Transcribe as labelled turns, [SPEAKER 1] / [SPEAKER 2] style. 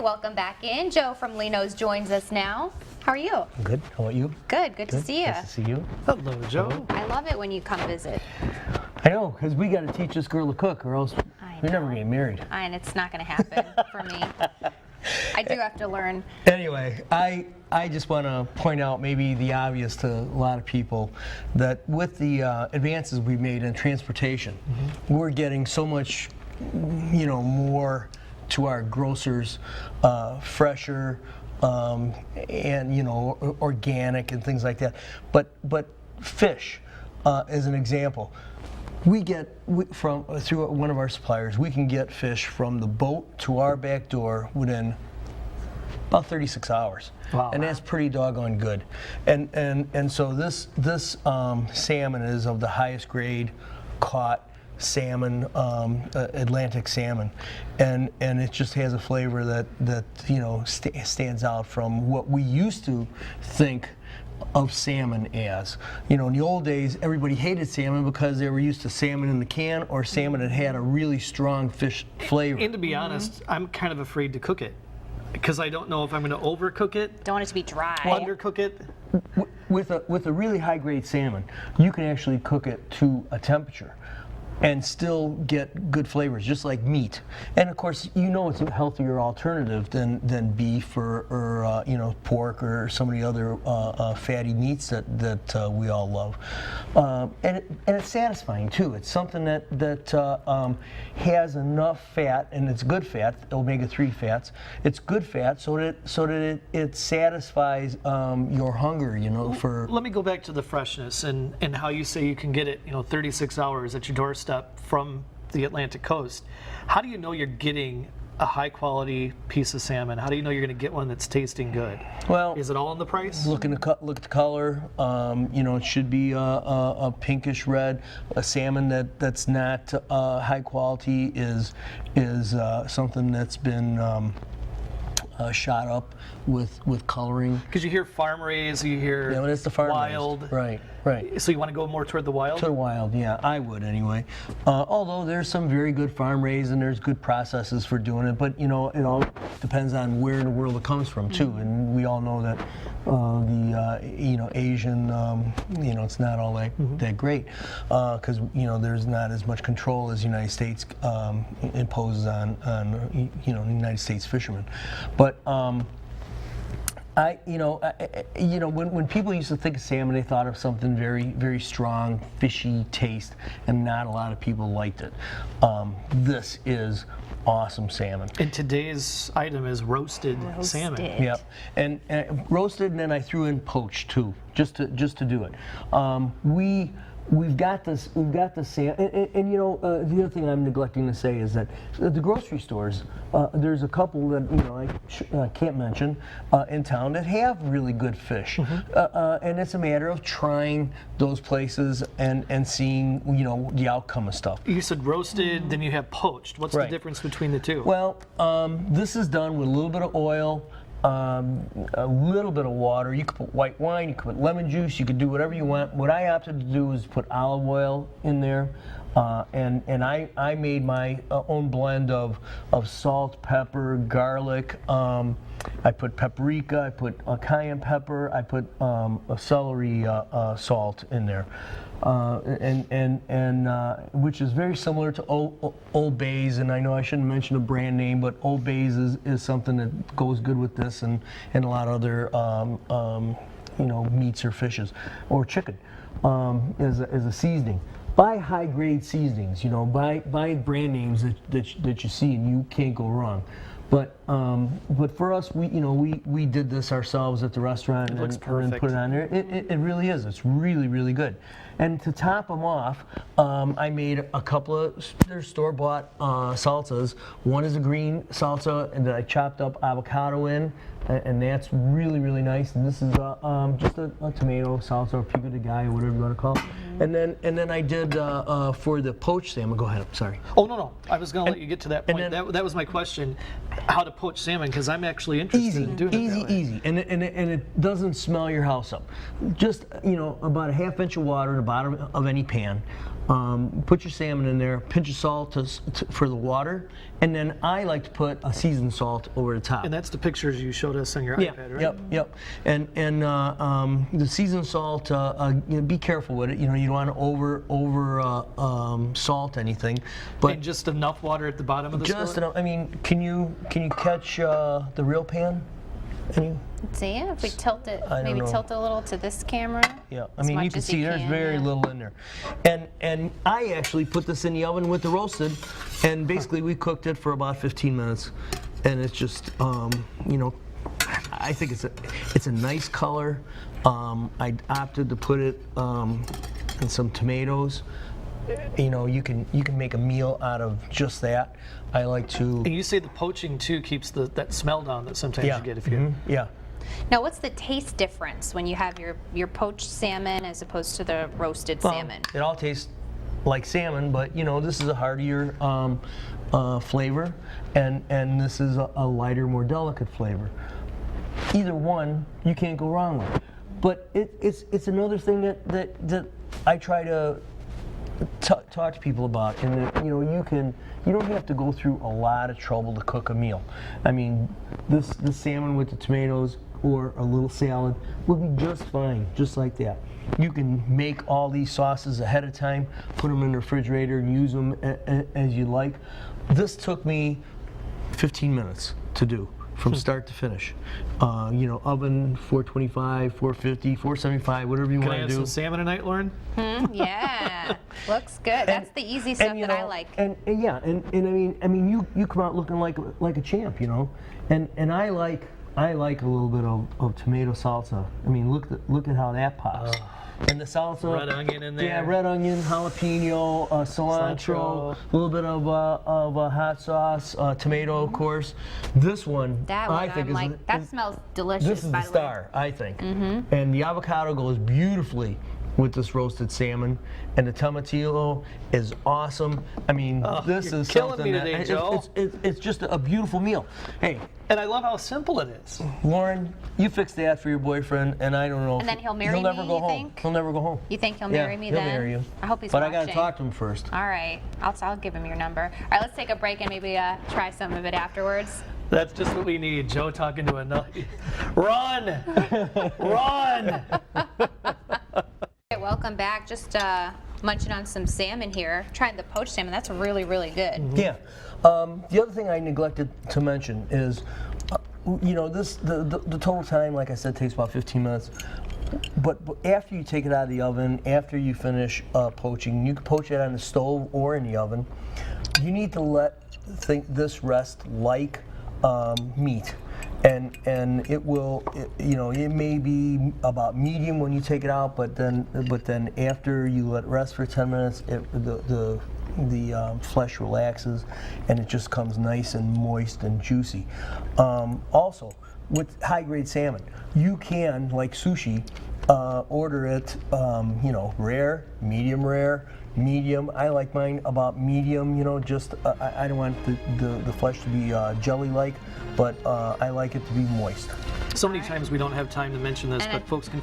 [SPEAKER 1] Welcome back in. Joe from Lino's joins us now. How are you?
[SPEAKER 2] Good. How about you?
[SPEAKER 1] Good. Good to see you.
[SPEAKER 2] Nice to see you.
[SPEAKER 3] Hello, Joe.
[SPEAKER 1] I love it when you come visit.
[SPEAKER 2] I know, because we got to teach this girl to cook, or else we're never getting married.
[SPEAKER 1] And it's not going to happen for me. I do have to learn.
[SPEAKER 2] Anyway, I just want to point out maybe the obvious to a lot of people that with the advances we've made in transportation, we're getting so much, more to our grocers, fresher, and organic and things like that. But fish, as an example, through one of our suppliers, we can get fish from the boat to our back door within about 36 hours.
[SPEAKER 3] Wow.
[SPEAKER 2] And that's pretty doggone good. And so this salmon is of the highest grade caught salmon, Atlantic salmon, and it just has a flavor that stands out from what we used to think of salmon as. In the old days, everybody hated salmon because they were used to salmon in the can or salmon that had a really strong fish flavor.
[SPEAKER 3] And to be honest, I'm kind of afraid to cook it because I don't know if I'm going to overcook it,
[SPEAKER 1] Don't want it to be dry.
[SPEAKER 3] undercook it.
[SPEAKER 2] With a really high grade salmon, you can actually cook it to a temperature and still get good flavors, just like meat. And of course, it's a healthier alternative than beef or pork or some of the other fatty meats that we all love. And it's satisfying too. It's something that has enough fat, and it's good fat, omega-3 fats. It's good fat so that it satisfies your hunger. For.
[SPEAKER 3] Let me go back to the freshness and how you say you can get it, 36 hours at your doorstep from the Atlantic coast. How do you know you're getting a high quality piece of salmon? How do you know you're going to get one that's tasting good?
[SPEAKER 2] Well,
[SPEAKER 3] is it all in the price?
[SPEAKER 2] Look at the color. It should be a pinkish red. A salmon that's not high quality is something that's been shot up with coloring.
[SPEAKER 3] Because you hear farm raised, you hear
[SPEAKER 2] it's the farm
[SPEAKER 3] wild.
[SPEAKER 2] Raised. Right.
[SPEAKER 3] So you want to go more toward the wild?
[SPEAKER 2] To the wild, yeah, I would anyway. Although there's some very good farm raised and there's good processes for doing it, but it all depends on where in the world it comes from too. And we all know that the Asian, it's not all that great because there's not as much control as the United States imposes on United States fishermen, but. When people used to think of salmon, they thought of something very, very strong, fishy taste, and not a lot of people liked it. This is awesome salmon.
[SPEAKER 3] And today's item is roasted salmon.
[SPEAKER 2] Yep, and roasted, and then I threw in poached too, just to do it. We've got this salmon, and the other thing I'm neglecting to say is that the grocery stores, there's a couple that I can't mention in town that have really good fish, and it's a matter of trying those places and seeing the outcome of stuff.
[SPEAKER 3] You said roasted, then you have poached. What's the difference between the two?
[SPEAKER 2] Well, this is done with a little bit of oil. A little bit of water. You could put white wine, you could put lemon juice, you could do whatever you want. What I opted to do is put olive oil in there, and I made my own blend of salt, pepper, garlic. I put paprika, I put cayenne pepper, I put a celery salt in there. Which is very similar to Old Bay's, and I know I shouldn't mention a brand name, but Old Bay's is something that goes good with this and a lot of other meats or fishes or chicken as a seasoning. Buy high grade seasonings, buy brand names that you see and you can't go wrong. But for us, we did this ourselves at the restaurant and put it on there. It really is. It's really, really good. And to top them off, I made a couple of their store-bought salsas. One is a green salsa, and then I chopped up avocado in, and that's really, really nice. And this is just a tomato salsa or pico de gallo, whatever you want to call it. And then I did for the poached salmon. Go ahead. I'm sorry.
[SPEAKER 3] Oh, no. I was going to let you get to that point.
[SPEAKER 2] then-
[SPEAKER 3] That was my question, how to poach salmon, because I'm actually interested in doing it that way.
[SPEAKER 2] Easy, and it doesn't smell your house up. Just about a half inch of water in the bottom of any pan. Put your salmon in there. Pinch of salt for the water, and then I like to put a seasoned salt over the top.
[SPEAKER 3] And that's the pictures you showed us on your iPad, right?
[SPEAKER 2] Yep. And the seasoned salt, be careful with it. You don't want to over salt anything. But
[SPEAKER 3] And just enough water at the bottom of the
[SPEAKER 2] just
[SPEAKER 3] skillet?
[SPEAKER 2] enough. I mean, can you catch the real pan? Any?
[SPEAKER 1] Let's see if we tilt it,
[SPEAKER 2] I don't
[SPEAKER 1] maybe
[SPEAKER 2] know.
[SPEAKER 1] tilt it a little to this camera.
[SPEAKER 2] Yeah, I
[SPEAKER 1] as
[SPEAKER 2] mean, you
[SPEAKER 1] much
[SPEAKER 2] can
[SPEAKER 1] as
[SPEAKER 2] see there's very
[SPEAKER 1] yeah.
[SPEAKER 2] little in there. And I actually put this in the oven with the roasted, and basically we cooked it for about 15 minutes. And it's just, I think it's a nice color. I opted to put it in some tomatoes. You can make a meal out of just that. I like to.
[SPEAKER 3] And you say the poaching, too, keeps that smell down that sometimes you get if you...
[SPEAKER 2] Yeah.
[SPEAKER 1] Now, what's the taste difference when you have your poached salmon as opposed to the roasted salmon?
[SPEAKER 2] It all tastes like salmon, but this is a heartier flavor, and this is a lighter, more delicate flavor. Either one, you can't go wrong with. But it's another thing that I try to talk to people about, and that you don't have to go through a lot of trouble to cook a meal. I mean, this salmon with the tomatoes or a little salad would be just fine, just like that. You can make all these sauces ahead of time, put them in the refrigerator, and use them as you like. This took me 15 minutes to do, from start to finish. Oven 425, 450, 475, whatever you
[SPEAKER 3] Can I
[SPEAKER 2] want to
[SPEAKER 3] have
[SPEAKER 2] do.
[SPEAKER 3] some salmon tonight, Lauren?
[SPEAKER 1] Yeah, looks good. That's the easy stuff that I like.
[SPEAKER 2] And I mean, you come out looking like a champ, and I like a little bit of tomato salsa. I mean, look at how that pops. And the salsa,
[SPEAKER 3] Red onion in there.
[SPEAKER 2] Yeah, red onion, jalapeno, cilantro, a little bit of hot sauce, tomato, of course. This one,
[SPEAKER 1] That one,
[SPEAKER 2] I think
[SPEAKER 1] that smells delicious.
[SPEAKER 2] this is
[SPEAKER 1] by
[SPEAKER 2] the
[SPEAKER 1] the way.
[SPEAKER 2] star, I think. And the avocado goes beautifully with this roasted salmon, and the tomatillo is awesome. I mean, this
[SPEAKER 3] you're
[SPEAKER 2] is
[SPEAKER 3] killing
[SPEAKER 2] something
[SPEAKER 3] me
[SPEAKER 2] that
[SPEAKER 3] today, Joe.
[SPEAKER 2] it's just a beautiful meal. Hey,
[SPEAKER 3] And I love how simple it is.
[SPEAKER 2] Lauren, you fix that for your boyfriend, and I don't know.
[SPEAKER 1] And then he'll marry
[SPEAKER 2] never
[SPEAKER 1] me,
[SPEAKER 2] go
[SPEAKER 1] you
[SPEAKER 2] home.
[SPEAKER 1] think?
[SPEAKER 2] He'll never go home.
[SPEAKER 1] You think he'll marry me
[SPEAKER 2] he'll
[SPEAKER 1] then?
[SPEAKER 2] marry you.
[SPEAKER 1] I hope he's
[SPEAKER 2] But
[SPEAKER 1] watching.
[SPEAKER 2] I gotta talk to him first.
[SPEAKER 1] All right, I'll give him your number. All right, let's take a break and maybe try some of it afterwards.
[SPEAKER 3] That's just what we need. Joe talking to another. Run! Run!
[SPEAKER 1] Okay, welcome back. Just munching on some salmon here. Trying the poached salmon. That's really, really good.
[SPEAKER 2] Yeah. The other thing I neglected to mention is, the total time, like I said, takes about 15 minutes. But after you take it out of the oven, after you finish poaching, you can poach it on the stove or in the oven. You need to let this rest like meat. And it will, it may be about medium when you take it out, but then after you let it rest for 10 minutes, the flesh relaxes, and it just comes nice and moist and juicy. Also, with high-grade salmon, you can, like sushi, order it, rare, medium. I like mine about medium. I don't want the flesh to be jelly-like, but I like it to be moist.
[SPEAKER 3] So many times we don't have time to mention this,
[SPEAKER 1] And
[SPEAKER 3] but folks can